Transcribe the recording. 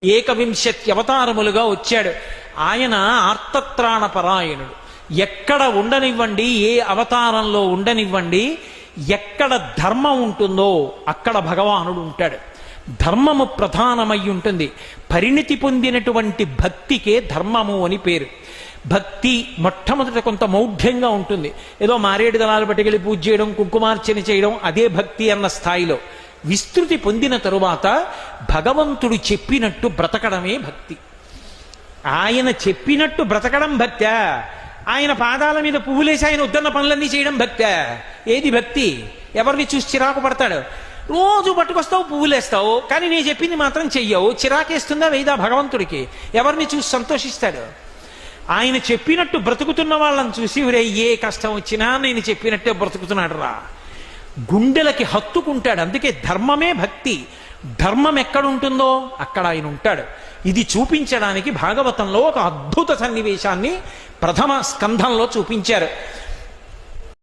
ఏకవింశతి అవతారములుగా వచ్చాడు. ఆయన ఆర్తత్రాణ పరాయణుడు. ఎక్కడ ఉండనివ్వండి, ఏ అవతారంలో ఉండనివ్వండి, ఎక్కడ ధర్మం ఉంటుందో అక్కడ భగవానుడు ఉంటాడు. ధర్మము ప్రధానమై ఉంటుంది. పరిణితి పొందినటువంటి భక్తికే ధర్మము అని పేరు. భక్తి మొట్టమొదట కొంత మౌఢ్యంగా ఉంటుంది. ఏదో మారేడు దళాలు పట్టుకెళ్ళి పూజ చేయడం, కుంకుమార్చన చేయడం, అదే భక్తి అన్న స్థాయిలో. విస్తృతి పొందిన తరువాత భగవంతుడు చెప్పినట్టు బ్రతకడమే భక్తి. ఆయన చెప్పినట్టు బ్రతకడం భక్త్యా? ఆయన పాదాల మీద పువ్వులేసి ఆయన వద్దన్న పనులన్నీ చేయడం భక్త్యా? ఏది భక్తి? ఎవరిని చూసి చిరాకు పడతాడు? రోజు పట్టుకొస్తావు, పువ్వులేస్తావు, కానీ నేను చెప్పింది మాత్రం చెయ్యవు. చిరాకేస్తుందా వేదా భగవంతుడికి? ఎవరిని చూసి సంతోషిస్తాడు? ఆయన చెప్పినట్టు బ్రతుకుతున్న వాళ్ళని చూసి ఒరే ఏ కష్టం వచ్చినా నేను చెప్పినట్టే బ్రతుకుతున్నాడు రా, గుండెలకి హత్తుకుంటాడు. అందుకే ధర్మమే భక్తి. ధర్మం ఎక్కడుంటుందో అక్కడ ఆయన ఉంటాడు. ఇది చూపించడానికి భాగవతంలో ఒక అద్భుత సన్నివేశాన్ని ప్రథమ స్కంధంలో చూపించారు.